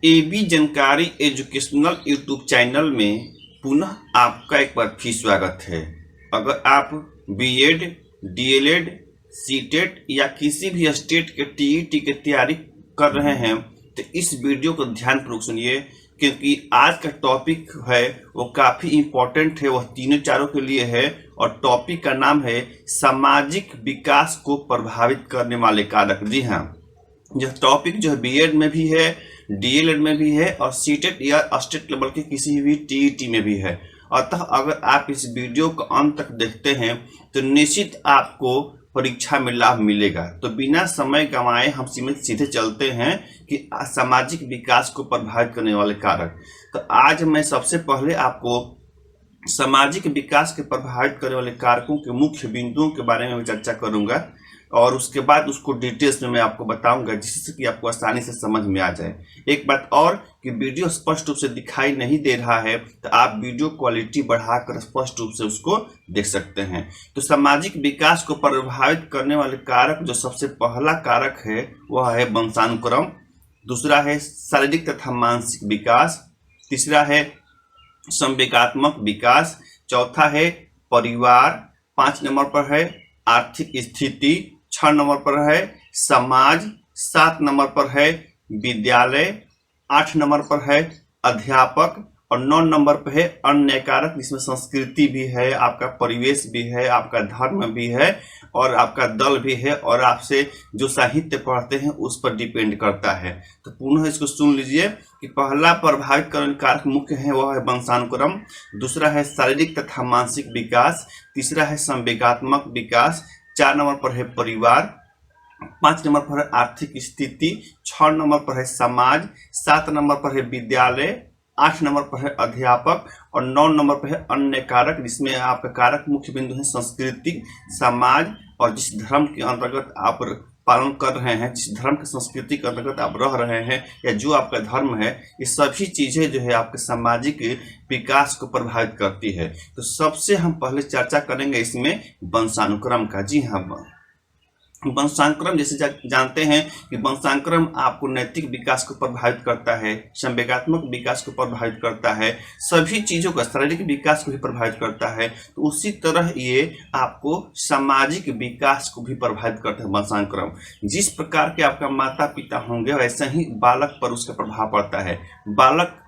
AB जानकारी educational YouTube channel में पुनः आपका एक बार फिर स्वागत है। अगर आप बीएड, डीएलएड, सीटेट या किसी भी स्टेट के टीईटी की तैयारी कर रहे हैं तो इस वीडियो को ध्यानपूर्वक सुनिए, क्योंकि आज का टॉपिक है वो काफ़ी इम्पोर्टेंट है, वह तीनों चारों के लिए है। और टॉपिक का नाम है सामाजिक विकास को प्रभावित करने वाले कारक। जी हाँ, यह टॉपिक जो है बीएड में भी है, डीएलएड में भी है और सीटेट या स्टेट लेवल के किसी भी टीईटी में भी है। अतः अगर आप इस वीडियो को अंत तक देखते हैं तो निश्चित आपको परीक्षा में लाभ मिलेगा। तो बिना समय गंवाए हम सीधे चलते हैं कि सामाजिक विकास को प्रभावित करने वाले कारक। तो आज मैं सबसे पहले आपको सामाजिक विकास के प्रभावित करने वाले कारकों के मुख्य बिंदुओं के बारे में चर्चा करूंगा और उसके बाद उसको डिटेल्स में मैं आपको बताऊंगा, जिससे कि आपको आसानी से समझ में आ जाए। एक बात और कि वीडियो स्पष्ट रूप से दिखाई नहीं दे रहा है तो आप वीडियो क्वालिटी बढ़ाकर स्पष्ट रूप से उसको देख सकते हैं। तो सामाजिक विकास को प्रभावित करने वाले कारक जो सबसे पहला कारक है वह है वंशानुक्रम, दूसरा है शारीरिक तथा मानसिक विकास, तीसरा है संवेगात्मक विकास, चौथा है परिवार, 5 नंबर पर है आर्थिक स्थिति, 6 नंबर पर है समाज, 7 नंबर पर है विद्यालय, 8 नंबर पर है अध्यापक और 9 नंबर पर है अन्य कारक, जिसमें संस्कृति भी है, आपका परिवेश भी है, आपका धर्म भी है और आपका दल भी है और आपसे जो साहित्य पढ़ते हैं उस पर डिपेंड करता है। तो पुनः इसको सुन लीजिए कि पहला प्रभावित करने कारक मुख्य है वह है वंशानुक्रम, दूसरा है शारीरिक तथा मानसिक विकास, तीसरा है संवेगात्मक विकास, 4 नंबर पर है परिवार, 5 नंबर पर है आर्थिक स्थिति, 6 नंबर पर है समाज, 7 नंबर पर है विद्यालय, 8 नंबर पर है अध्यापक और 9 नंबर पर है अन्य कारक, जिसमें आपका कारक मुख्य बिंदु है संस्कृति, समाज और जिस धर्म के अंतर्गत आप पालन कर रहे हैं, जिस धर्म की संस्कृति के अंतर्गत आप रह रहे हैं या जो आपका धर्म है, ये सभी चीजें जो है आपके सामाजिक विकास को प्रभावित करती है। तो सबसे हम पहले चर्चा करेंगे इसमें वंशानुक्रम का। जी हाँ, वंशानुक्रम जैसे जानते हैं कि वंशानुक्रम आपको नैतिक विकास को प्रभावित करता है, संवेगात्मक विकास को प्रभावित करता है, सभी चीजों का शारीरिक विकास को भी प्रभावित करता है। तो उसी तरह ये आपको सामाजिक विकास को भी प्रभावित करता है वंशानुक्रम। जिस प्रकार के आपका माता पिता होंगे वैसे ही बालक पर उसका प्रभाव पड़ता है। बालक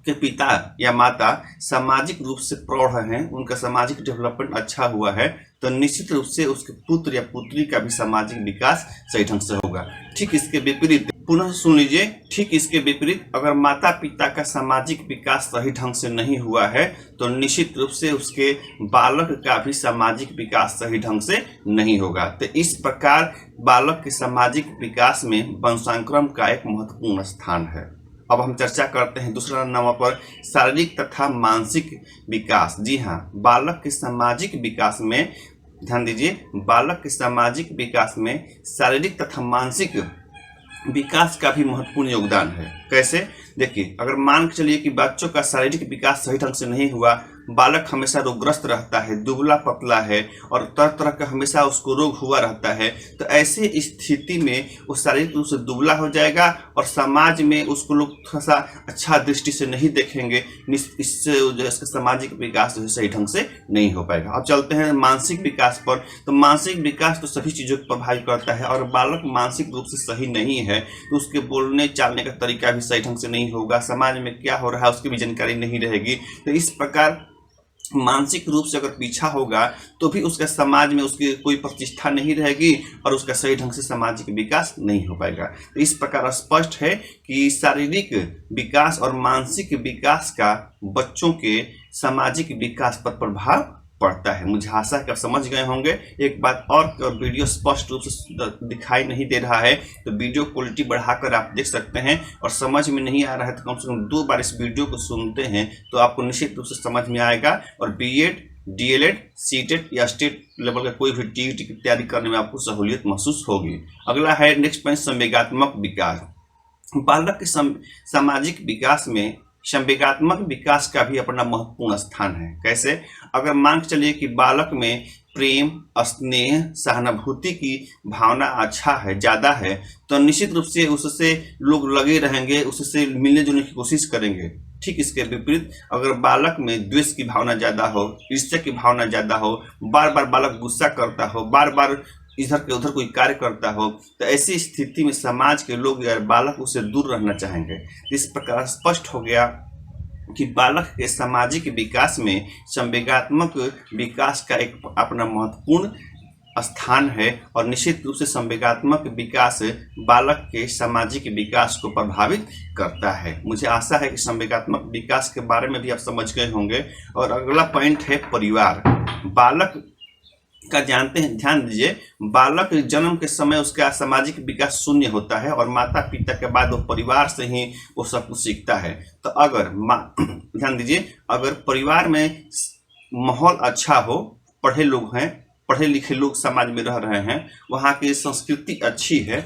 के पिता या माता सामाजिक रूप से प्रौढ़ हैं, उनका सामाजिक डेवलपमेंट अच्छा हुआ है, तो निश्चित रूप से उसके पुत्र या पुत्री का भी सामाजिक विकास सही ढंग से होगा। ठीक इसके विपरीत, पुनः सुन लीजिए, ठीक इसके विपरीत अगर माता पिता का सामाजिक विकास सही ढंग से नहीं हुआ है तो निश्चित रूप से उसके बालक का भी सामाजिक विकास सही ढंग से नहीं होगा। तो इस प्रकार बालक के सामाजिक विकास में वंशानुक्रम का एक महत्वपूर्ण स्थान है। अब हम चर्चा करते हैं दूसरा नंबर पर शारीरिक तथा मानसिक विकास। जी हाँ, बालक के सामाजिक विकास में ध्यान दीजिए, बालक के सामाजिक विकास में शारीरिक तथा मानसिक विकास का भी महत्वपूर्ण योगदान है। कैसे? देखिए, अगर मान के चलिए कि बच्चों का शारीरिक विकास सही ढंग से नहीं हुआ, बालक हमेशा रोगग्रस्त रहता है, दुबला पतला है और तरह तरह का हमेशा उसको रोग हुआ रहता है, तो ऐसे स्थिति में वो शारीरिक रूप से दुबला हो जाएगा और समाज में उसको लोग थोड़ा सा अच्छा दृष्टि से नहीं देखेंगे। इससे जो है सामाजिक विकास जो है सही ढंग से नहीं हो पाएगा। अब चलते हैं मानसिक विकास पर। तो मानसिक विकास तो सभी चीज़ों को प्रभावित करता है और बालक मानसिक रूप से सही नहीं है तो उसके बोलने चालने का तरीका भी सही ढंग से नहीं होगा, समाज में क्या हो रहा है उसकी भी जानकारी नहीं रहेगी। तो इस प्रकार मानसिक रूप से अगर पीछा होगा तो भी उसका समाज में उसकी कोई प्रतिष्ठा नहीं रहेगी और उसका सही ढंग से सामाजिक विकास नहीं हो पाएगा। तो इस प्रकार स्पष्ट है कि शारीरिक विकास और मानसिक विकास का बच्चों के सामाजिक विकास पर प्रभाव पड़ता है। मुझे आशा है कि आप समझ गए होंगे। एक बात और, वीडियो स्पष्ट रूप से दिखाई नहीं दे रहा है तो वीडियो क्वालिटी बढ़ाकर आप देख सकते हैं और समझ में नहीं आ रहा है तो कम से कम 2 बार इस वीडियो को सुनते हैं तो आपको निश्चित रूप से समझ में आएगा और बीएड, डीएलएड, सीटेट या स्टेट लेवल का कोई भी टीईटी की तैयारी करने में आपको सहूलियत महसूस होगी। अगला है नेक्स्ट पॉइंट संवेगात्मक विकास। बालक के सामाजिक विकास में संवेगात्मक विकास का भी अपना महत्वपूर्ण स्थान है। कैसे? अगर मान के चलिए कि बालक में प्रेम, स्नेह, सहानुभूति की भावना अच्छा है, ज़्यादा है, तो निश्चित रूप से उससे लोग लगे रहेंगे, उससे मिलने जुलने की कोशिश करेंगे। ठीक इसके विपरीत अगर बालक में द्वेष की भावना ज़्यादा हो, ईर्ष्या की भावना ज़्यादा हो, बार बार बालक गुस्सा करता हो, बार बार इधर के उधर कोई कार्य करता हो, तो ऐसी स्थिति में समाज के लोग या बालक उससे दूर रहना चाहेंगे। इस प्रकार स्पष्ट हो गया कि बालक के सामाजिक विकास में संवेगात्मक विकास का एक अपना महत्वपूर्ण स्थान है और निश्चित रूप से संवेगात्मक विकास बालक के सामाजिक विकास को प्रभावित करता है। मुझे आशा है कि संवेगात्मक विकास के बारे में भी आप समझ गए होंगे। और अगला पॉइंट है परिवार। बालक का जानते हैं, ध्यान दीजिए, बालक जन्म के समय उसका सामाजिक विकास शून्य होता है और माता पिता के बाद वो परिवार से ही वो सब कुछ सीखता है। तो अगर ध्यान दीजिए, अगर परिवार में माहौल अच्छा हो, पढ़े लोग हैं, पढ़े लिखे लोग समाज में रह रहे हैं, वहाँ की संस्कृति अच्छी है,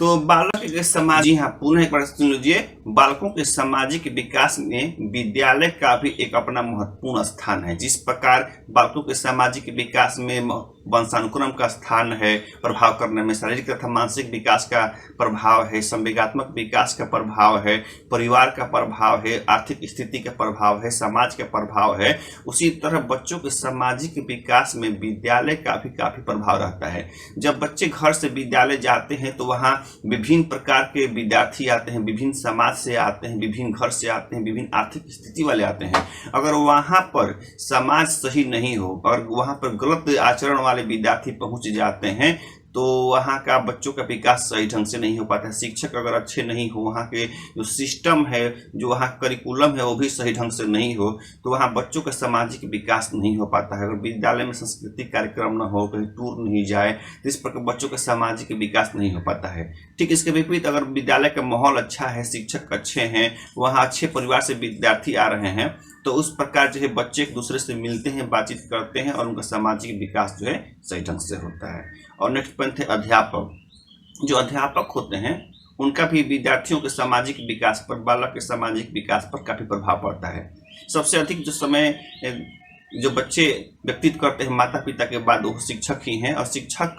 तो बालक के समाज, जी हाँ, पुनः एक बार सुन लीजिए, बालकों के सामाजिक विकास में विद्यालय का भी एक अपना महत्वपूर्ण स्थान है। जिस प्रकार बालकों के सामाजिक विकास में वंशानुक्रम का स्थान है, प्रभाव करने में शारीरिक तथा मानसिक विकास का प्रभाव है, संवेगात्मक विकास का प्रभाव है, परिवार का प्रभाव है, आर्थिक स्थिति का प्रभाव है, समाज का प्रभाव है, उसी तरह बच्चों के सामाजिक विकास में विद्यालय का भी काफी प्रभाव रहता है। जब बच्चे घर से विद्यालय जाते हैं तो वहाँ विभिन्न प्रकार के विद्यार्थी आते हैं, विभिन्न समाज से आते हैं, विभिन्न घर से आते हैं, विभिन्न आर्थिक स्थिति वाले आते हैं। अगर वहाँ पर समाज सही नहीं हो और वहाँ पर गलत आचरण वाले विद्यार्थी पहुँच जाते हैं तो वहाँ का बच्चों का विकास सही ढंग से नहीं हो पाता है। शिक्षक अगर अच्छे नहीं हो, वहाँ के जो सिस्टम है, जो वहाँ करिकुलम है, वो भी सही ढंग से नहीं हो, तो वहाँ बच्चों का सामाजिक विकास नहीं हो पाता है। अगर विद्यालय में सांस्कृतिक कार्यक्रम न हो, कहीं टूर नहीं जाए, तो इस प्रकार बच्चों का सामाजिक विकास नहीं हो पाता है। ठीक इसके विपरीत अगर विद्यालय का माहौल अच्छा है, शिक्षक अच्छे हैं, वहाँ अच्छे परिवार से विद्यार्थी आ रहे हैं, तो उस प्रकार जो है बच्चे एक दूसरे से मिलते हैं, बातचीत करते हैं और उनका सामाजिक विकास जो है सही ढंग से होता है। और नेक्स्ट पॉइंट है अध्यापक। जो अध्यापक होते हैं उनका भी विद्यार्थियों के सामाजिक विकास पर, बालक के सामाजिक विकास पर काफ़ी प्रभाव पड़ता है। सबसे अधिक जो समय जो बच्चे व्यतीत करते हैं माता पिता के बाद वो शिक्षक ही हैं, और शिक्षक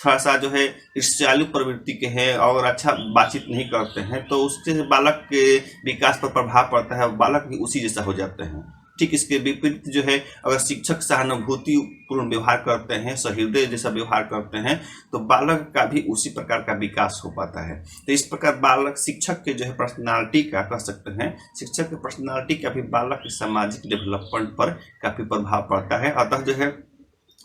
थोड़ा सा जो है ईर्ष्यालु प्रवृत्ति के हैं और अच्छा बातचीत नहीं करते हैं, तो उससे बालक के विकास पर प्रभाव पड़ता है और बालक भी उसी जैसा हो जाते हैं। ठीक इसके विपरीत जो है अगर शिक्षक सहानुभूति पूर्ण व्यवहार करते हैं, सहृदय जैसा व्यवहार करते हैं, तो बालक का भी उसी प्रकार का विकास हो पाता है। तो इस प्रकार बालक शिक्षक के जो है पर्सनालिटी का कह सकते हैं, शिक्षक के पर्सनालिटी का भी बालक के सामाजिक डेवलपमेंट पर काफ़ी प्रभाव पड़ता है। अतः जो है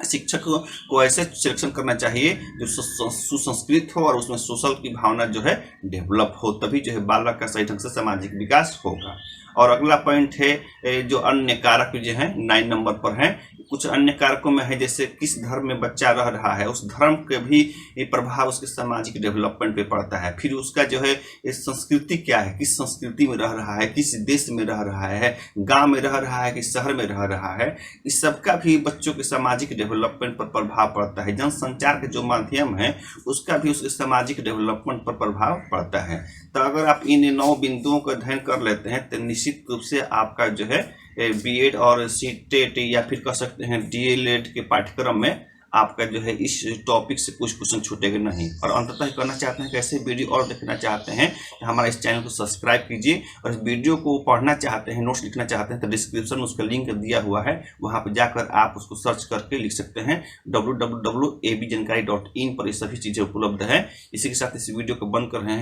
शिक्षक को ऐसे सिलेक्शन करना चाहिए जो सुसंस्कृत हो और उसमें सोशल की भावना जो है डेवलप हो, तभी जो है बालक का सही ढंग से सामाजिक विकास होगा। और अगला पॉइंट है जो अन्य कारक जो हैं 9 नंबर पर हैं। कुछ अन्य कारकों में है जैसे किस धर्म में बच्चा रह रहा है, उस धर्म के भी प्रभाव उसके सामाजिक डेवलपमेंट पे पड़ता है। फिर उसका जो है संस्कृति क्या है, किस संस्कृति में रह रहा है, किस देश में रह रहा है, गांव में रह रहा है कि शहर में रह रहा है, इस सब का भी बच्चों के सामाजिक डेवलपमेंट पर प्रभाव पड़ता है। जनसंचार के जो माध्यम है उसका भी उसके सामाजिक डेवलपमेंट पर प्रभाव पड़ता है। तो अगर आप इन 9 बिंदुओं का अध्ययन कर लेते हैं तो निश्चित रूप से आपका जो है बीएड और सीटेट या फिर कह सकते हैं डीएलएड के पाठ्यक्रम में आपका जो है इस टॉपिक से कुछ क्वेश्चन छूटेगा नहीं। और अंततः करना चाहते हैं कैसे वीडियो और देखना चाहते हैं तो हमारा इस चैनल को सब्सक्राइब कीजिए, और इस वीडियो को पढ़ना चाहते हैं, नोट्स लिखना चाहते हैं तो डिस्क्रिप्शन में उसका लिंक दिया हुआ है, वहाँ पर जाकर आप उसको सर्च करके लिख सकते हैं। www.abjankaree.in पर ये सभी चीज़ें उपलब्ध है। इसी के साथ इस वीडियो को बंद कर रहे हैं।